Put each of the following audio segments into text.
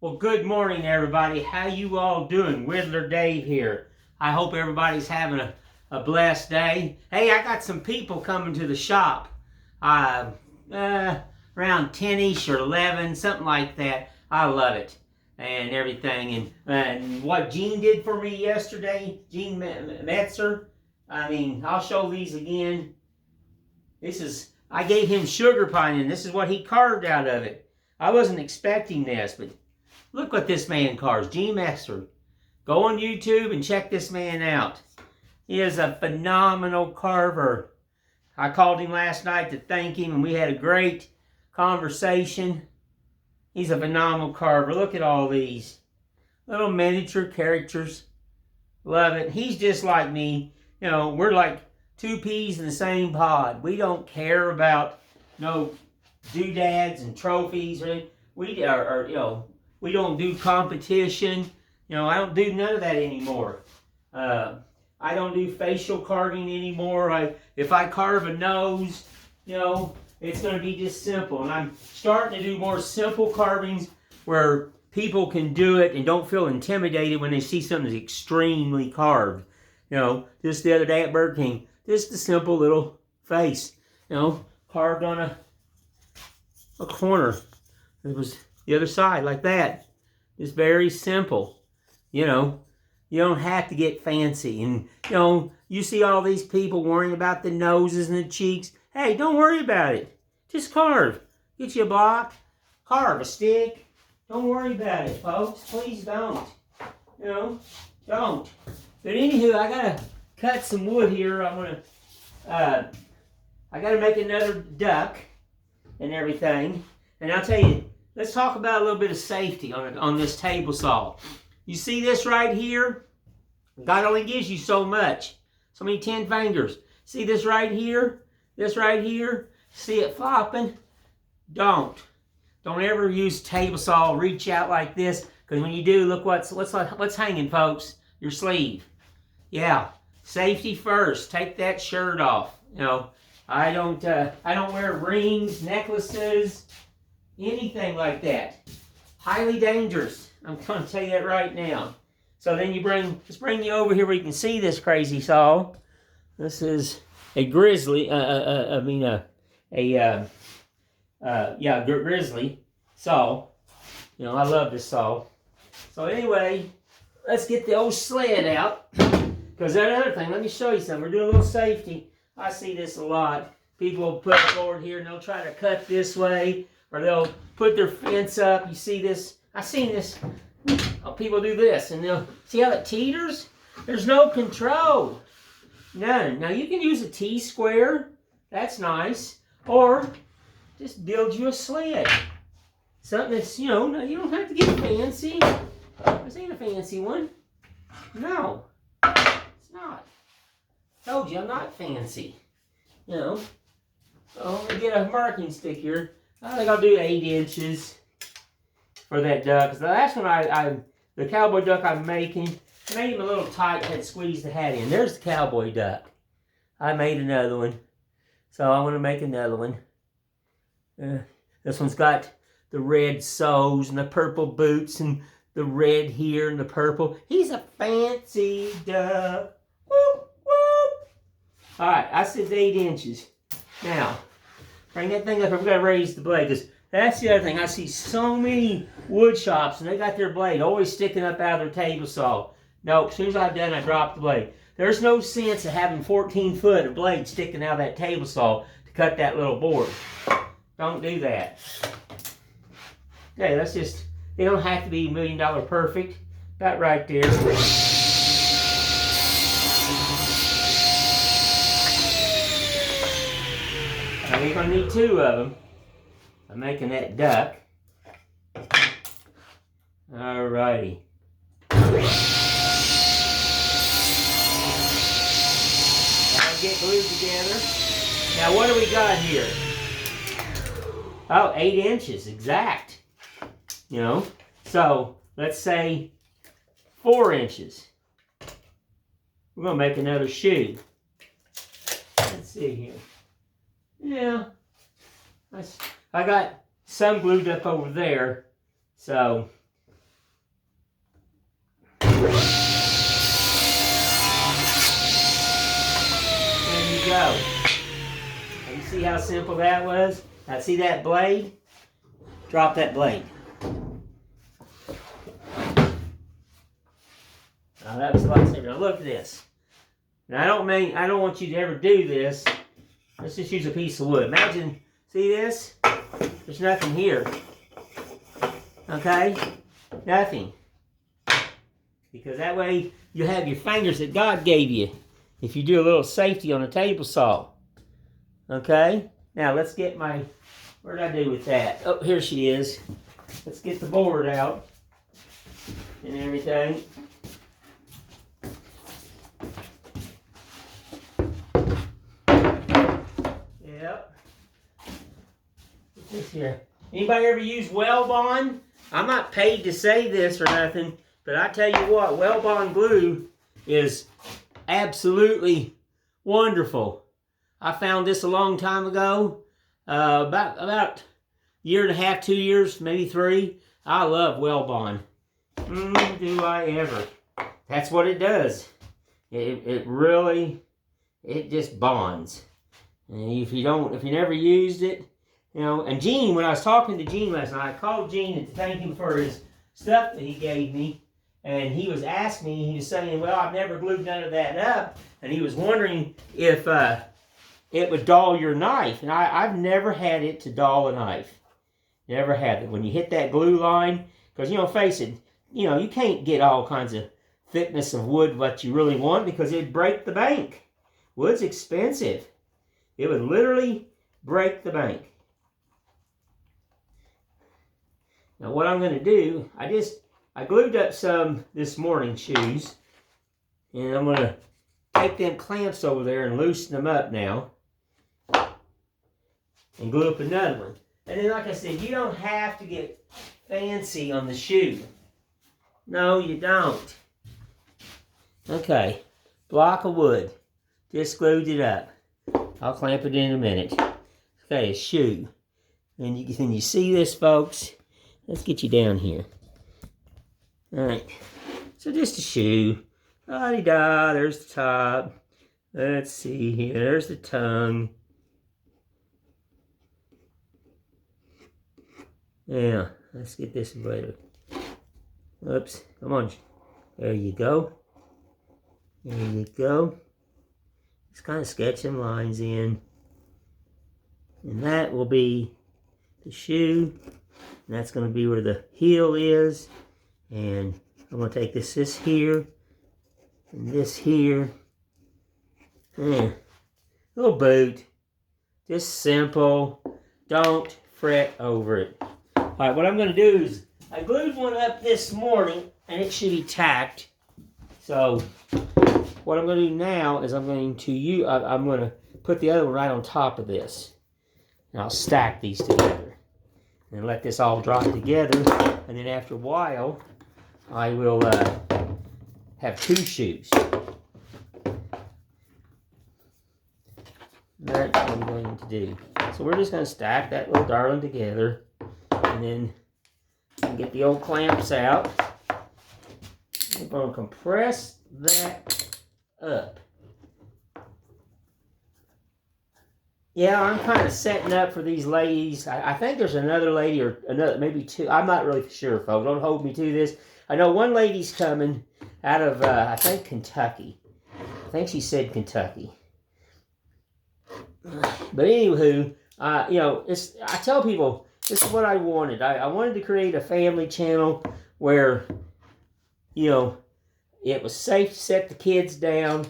Well, good morning, everybody. How you all doing? Whittler Dave here. I hope everybody's having a blessed day. Hey, I got some people coming to the shop. Around 10-ish or 11, something like that. I love it and everything. And what Gene did for me yesterday, Gene Metzer, I'll show these again. I gave him sugar pine, and this is what he carved out of it. I wasn't expecting this, but look what this man carves. Gene Metzer. Go on YouTube and check this man out. He is a phenomenal carver. I called him last night to thank him, and we had a great conversation. He's a phenomenal carver. Look at all these little miniature characters. Love it. He's just like me. You know, we're like two peas in the same pod. We don't care about no doodads and trophies or anything. We don't do competition. I don't do none of that anymore. I don't do facial carving anymore. If I carve a nose, it's going to be just simple. And I'm starting to do more simple carvings where people can do it and don't feel intimidated when they see something that's extremely carved. Just the other day at Burger King, just a simple little face, carved on a corner. It was the other side like that. It's very simple. You don't have to get fancy. And, you see all these people worrying about the noses and the cheeks. Hey, don't worry about it. Just carve. Get you a block. Carve a stick. Don't worry about it, folks. Please don't. Don't. But anywho, I got to cut some wood here. I got to make another duck and everything. And I'll tell you, let's talk about a little bit of safety on this table saw. You see this right here? God only gives you so much. So many 10 fingers. See this right here? This right here? See it flopping? Don't ever use table saw. Reach out like this, because when you do, look what's hanging, folks. Your sleeve. Yeah, safety first. Take that shirt off. I don't wear rings, necklaces, anything like that. Highly dangerous. I'm going to tell you that right now. So then let's bring you over here where you can see this crazy saw. This is a grizzly. Grizzly saw. I love this saw. So anyway, let's get the old sled out. Because that other thing, let me show you something. We're doing a little safety. I see this a lot. People will put it forward here and they'll try to cut this way, or they'll put their fence up. You see this? I've seen this. People do this, and they'll see how it teeters? There's no control. None. Now you can use a T-square. That's nice. Or just build you a sled. Something that's, you don't have to get fancy. This ain't a fancy one. No. It's not. Told you I'm not fancy. So I'm going to get a marking stick here. I think I'll do 8 inches for that duck. The last one, the cowboy duck I'm making, I made him a little tight, had to squeeze the hat in. There's the cowboy duck. I made another one. So I want to make another one. This one's got the red soles and the purple boots and the red here and the purple. He's a fancy duck. Whoop, whoop. All right, I said 8 inches. Now, bring that thing up. I've got to raise the blade, because that's the other thing. I see so many wood shops, and they got their blade always sticking up out of their table saw. No, as soon as I'm done, I drop the blade. There's no sense of having 14 foot of blade sticking out of that table saw to cut that little board. Don't do that. Okay, they don't have to be $1 million perfect. About right there. Now we're going to need 2 of them. I'm making that duck. Alrighty. That'll get glued together. Now what do we got here? Oh, 8 inches, exact. So let's say 4 inches. We're going to make another shoe. Let's see here. Yeah. I got some glued up over there. So There you go. And you see how simple that was? Now see that blade? Drop that blade. Now that was a lot simpler. Now look at this. Now I don't want you to ever do this. Let's just use a piece of wood. Imagine, see this? There's nothing here. Okay? Nothing. Because that way you have your fingers that God gave you. If you do a little safety on a table saw. Okay? Now let's get my, what did I do with that? Oh, here she is. Let's get the board out and everything. Yep. What's this here? Anybody ever use Wellbond? I'm not paid to say this or nothing, but I tell you what, Wellbond glue is absolutely wonderful. I found this a long time ago, about a year and a half, 2 years, maybe 3. I love Wellbond. Do I ever? That's what it does. It really, it just bonds. And if you never used it, you know. And Gene, when I was talking to Gene last night, I called Gene to thank him for his stuff that he gave me. And he was asking me, he was saying, well, I've never glued none of that up. And he was wondering if it would dull your knife. And I've never had it to dull a knife. Never had it. When you hit that glue line, because, you know, face it, you know, you can't get all kinds of thickness of wood what you really want because it'd break the bank. Wood's expensive. It would literally break the bank. Now what I'm going to do, I glued up some this morning shoes, and I'm going to take them clamps over there and loosen them up now, and glue up another one. And then like I said, you don't have to get fancy on the shoe. No, you don't. Okay, block of wood. Just glued it up. I'll clamp it in a minute. Okay, a shoe. And you see this, folks? Let's get you down here. Alright, so just a shoe. La-di-da, there's the top. Let's see here, there's the tongue. Yeah, let's get this better. Oops, come on. There you go. There you go. Just kind of sketch some lines in. And that will be the shoe. And that's going to be where the heel is. And I'm going to take this here. And this here. Yeah. Little boot. Just simple. Don't fret over it. Alright, what I'm going to do is, I glued one up this morning, and it should be tacked. So, what I'm going to do now is I'm going to put the other one right on top of this. And I'll stack these together. And let this all drop together. And then after a while, I will have 2 shoes. That's what I'm going to do. So we're just going to stack that little darling together. And then get the old clamps out. We're going to compress that up. Yeah, I'm kind of setting up for these ladies. I think there's another lady or another, maybe 2. I'm not really sure, folks. Don't hold me to this. I know one lady's coming out of, I think, Kentucky. I think she said Kentucky. But anywho, you know, I tell people, this is what I wanted. I wanted to create a family channel where, you know, it was safe to set the kids down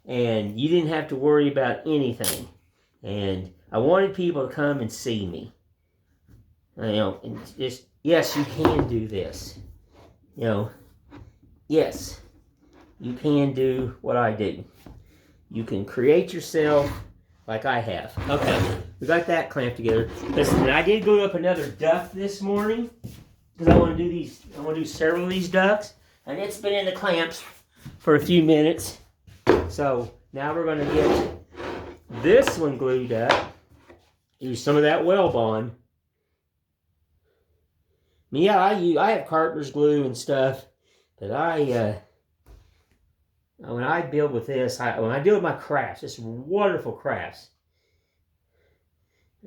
and you didn't have to worry about anything. And I wanted people to come and see me. You know, and just, yes, you can do this. You know, yes, you can do what I do. You can create yourself like I have. Okay, we got that clamped together. Listen, I did glue up another duck this morning because I want to do these. I want to do several of these ducks, and it's been in the clamps for a few minutes. So now we're going to get this one glued up. Use some of that Wellbond. Yeah, I have carpenter's glue and stuff, but I When I build with this, when I do with my crafts, it's wonderful crafts.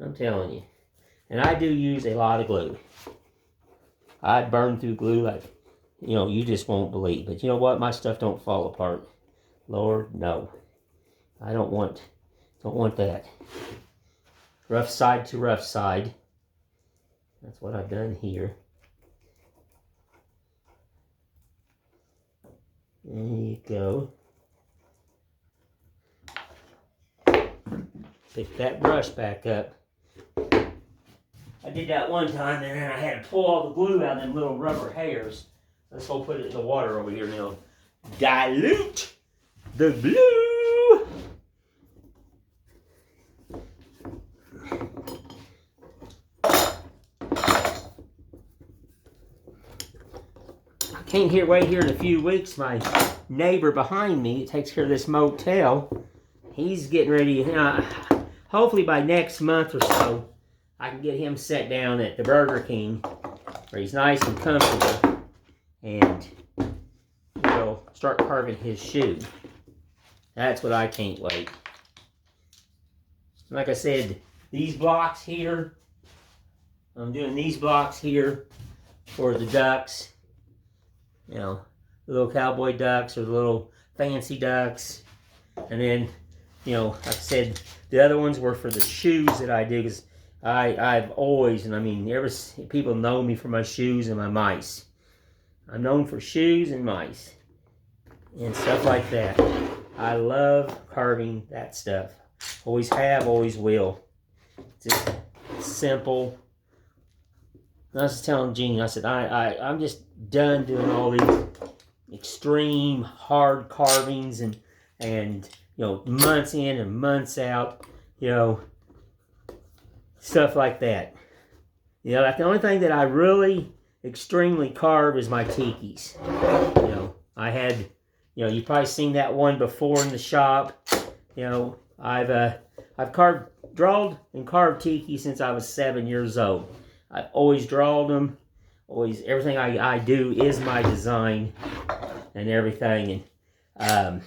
I'm telling you. And I do use a lot of glue. I burn through glue like, you just won't believe. But you know what? My stuff don't fall apart. Lord, no. I don't want that. Rough side to rough side. That's what I've done here. There you go. Pick that brush back up. I did that one time and then I had to pull all the glue out of them little rubber hairs. Let's go put it in the water over here now. Dilute the glue. I can't wait here in a few weeks. My neighbor behind me takes care of this motel. He's getting ready. Hopefully by next month or so, I can get him set down at the Burger King where he's nice and comfortable, and he'll start carving his shoe. That's what I can't wait. Like I said, these blocks here, I'm doing these blocks here for the ducks. The little cowboy ducks or the little fancy ducks. And then, like I said, the other ones were for the shoes that I do, because I've always, and I mean, people know me for my shoes and my mice. I'm known for shoes and mice and stuff like that. I love carving that stuff. Always have, always will. Just simple. I was telling Jean, I said, I'm just done doing all these extreme hard carvings and months in and months out, stuff like that. The only thing that I really extremely carve is my tikis. I had, you've probably seen that one before in the shop. I've drawed and carved tiki since I was 7 years old. I've always drawed them. Always, everything I do is my design and everything. And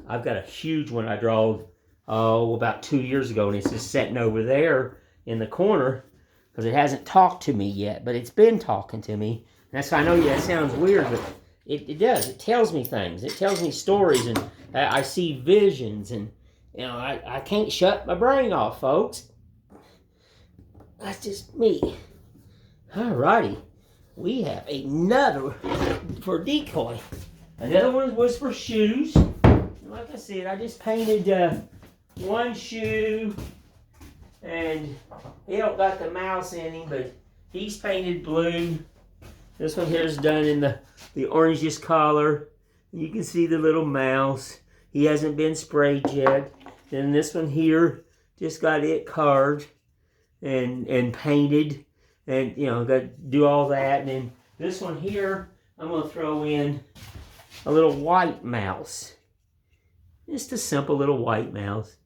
I've got a huge one I drawed about 2 years ago, and it's just sitting over there in the corner because it hasn't talked to me yet, but it's been talking to me. And that's why I know that sounds weird, but it does. It tells me things. It tells me stories, and I see visions, and I can't shut my brain off, folks. That's just me. Alrighty, we have another for decoy. Another one was for shoes. Like I said, I just painted one shoe, and he don't got the mouse in him, but he's painted blue. This one here is done in the orangest color. You can see the little mouse. He hasn't been sprayed yet. Then this one here just got it carved and painted, and got to do all that. And then this one here, I'm going to throw in a little white mouse. Just a simple little white mouse.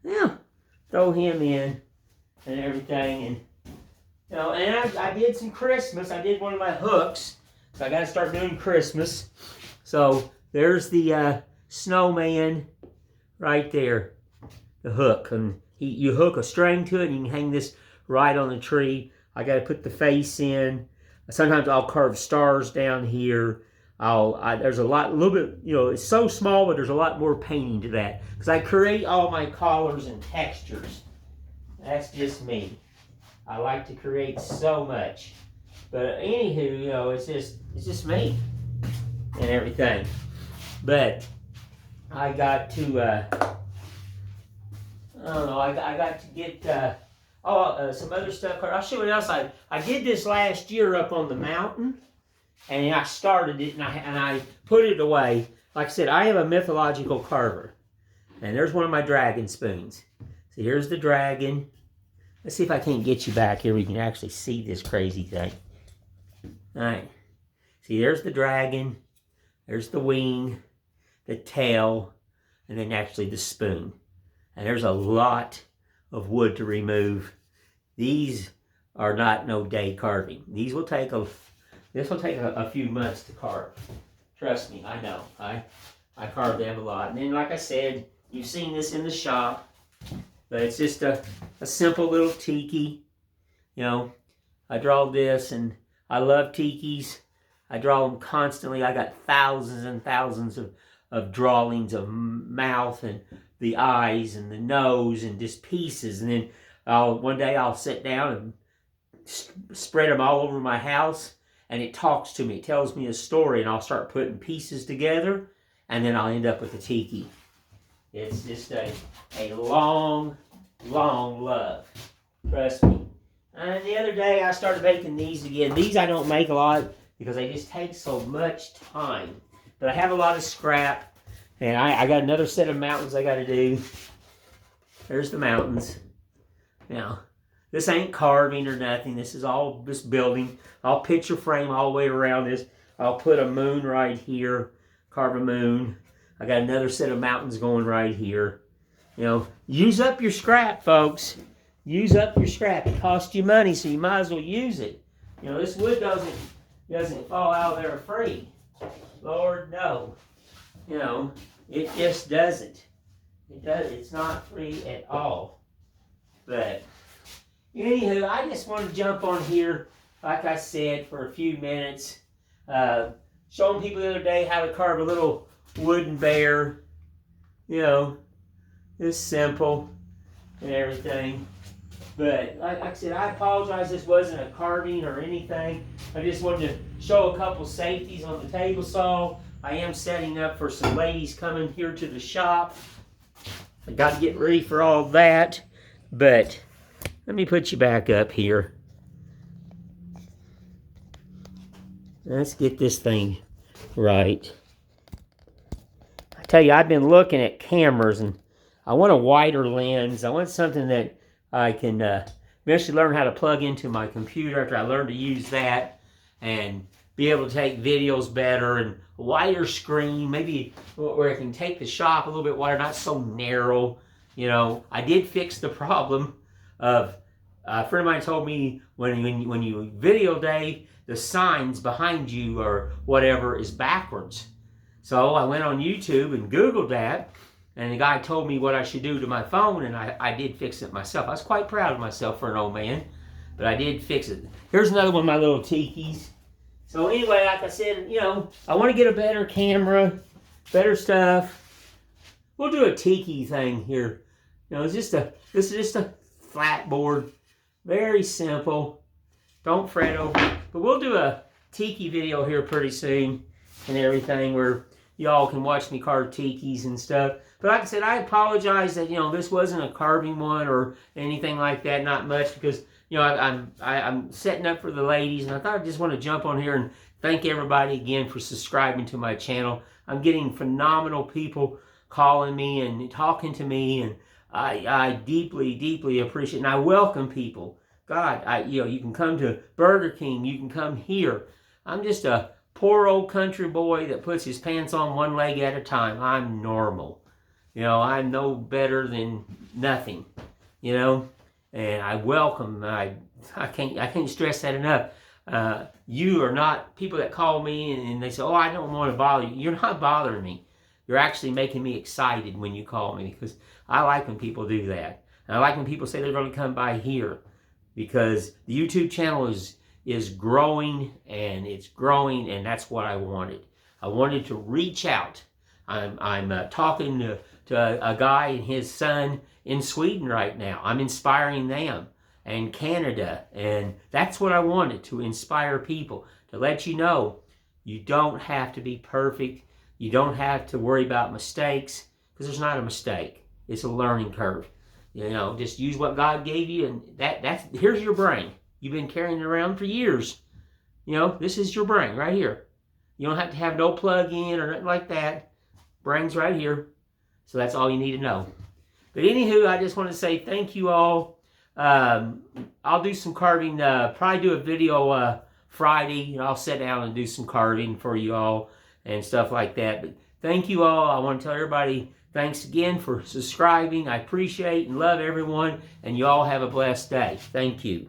Yeah, throw him in and everything. And and I did some Christmas. I did one of my hooks, so I got to start doing Christmas. So there's the snowman right there, the hook, and you hook a string to it, and you can hang this right on the tree. I got to put the face in. Sometimes I'll carve stars down here. There's a little bit, it's so small, but there's a lot more painting to that, because I create all my colors and textures. That's just me. I like to create so much. But anywho, it's just me and everything. But I got to I got to get some other stuff. I'll show you what else I did this last year up on the mountain, and I started it and I put it away. Like I said, I am a mythological carver, and there's one of my dragon spoons. So here's the dragon. Let's see if I can't get you back here where you can actually see this crazy thing. All right. See, there's the dragon. There's the wing, the tail, and then actually the spoon. And there's a lot of wood to remove. These are not no day carving. This will take a few months to carve. Trust me, I know. I carve them a lot. And then, like I said, you've seen this in the shop, but it's just a simple little tiki. You know, I draw this, and I love tikis. I draw them constantly. I got thousands and thousands of drawings of mouth and the eyes and the nose and just pieces. And then one day I'll sit down and spread them all over my house, and it talks to me. It tells me a story, and I'll start putting pieces together, and then I'll end up with a tiki. It's just a long, long love. Trust me. And the other day I started making these again. These I don't make a lot because they just take so much time. But I have a lot of scrap, and I got another set of mountains I got to do. There's the mountains. Now, this ain't carving or nothing. This is all just building. I'll picture frame all the way around this. I'll put a moon right here, carve a moon. I got another set of mountains going right here. You know, use up your scrap, folks. Use up your scrap. It costs you money, so you might as well use it. You know, this wood doesn't fall out there free. Lord, no. You know, it just doesn't. It's not free at all. But anywho, I just want to jump on here, like I said, for a few minutes. Showing people the other day how to carve a little wooden bear. You know, it's simple and everything. But like I said, I apologize. This wasn't a carving or anything. I just wanted to show a couple safeties on the table saw. I am setting up for some ladies coming here to the shop. I got to get ready for all that. But let me put you back up here. Let's get this thing right. I tell you, I've been looking at cameras, and I want a wider lens. I want something that I can eventually learn how to plug into my computer after I learn to use that, and be able to take videos better, and a wider screen, maybe where I can take the shop a little bit wider, not so narrow. You know, I did fix the problem of, a friend of mine told me when you video day, the signs behind you or whatever is backwards. So I went on YouTube and Googled that, and the guy told me what I should do to my phone, and I did fix it myself. I was quite proud of myself for an old man, but I did fix it. Here's another one of my little tikis. So anyway, like I said, you know, I want to get a better camera, better stuff. We'll do a tiki thing here. You know, this is just a flat board, very simple. Don't fret over it. But we'll do a tiki video here pretty soon and everything, where y'all can watch me carve tikis and stuff. But like I said, I apologize that, you know, this wasn't a carving one or anything like that, not much, because, you know, I'm setting up for the ladies, and I thought I just want to jump on here and thank everybody again for subscribing to my channel. I'm getting phenomenal people calling me and talking to me, and I deeply, deeply appreciate it. And I welcome people. God, you know, you can come to Burger King, you can come here. I'm just a poor old country boy that puts his pants on one leg at a time. I'm normal. You know, I'm no better than nothing, you know, and I welcome, I can't stress that enough. You are not people that call me and they say, oh, I don't want to bother you. You're not bothering me. You're actually making me excited when you call me, because I like when people do that. And I like when people say they're going to come by here, because the YouTube channel is growing, and it's growing, and that's what I wanted. I wanted to reach out. I'm talking to a guy and his son in Sweden right now. I'm inspiring them, and Canada, and that's what I wanted, to inspire people, to let you know you don't have to be perfect. You don't have to worry about mistakes, because there's not a mistake. It's a learning curve. You know, just use what God gave you, and that's here's your brain. You've been carrying it around for years. You know, this is your brain right here. You don't have to have no plug-in or nothing like that. Brain's right here. So that's all you need to know. But anywho, I just want to say thank you all. I'll do some carving, probably do a video Friday, and I'll sit down and do some carving for you all and stuff like that. But thank you all. I want to tell everybody thanks again for subscribing. I appreciate and love everyone, and you all have a blessed day. Thank you.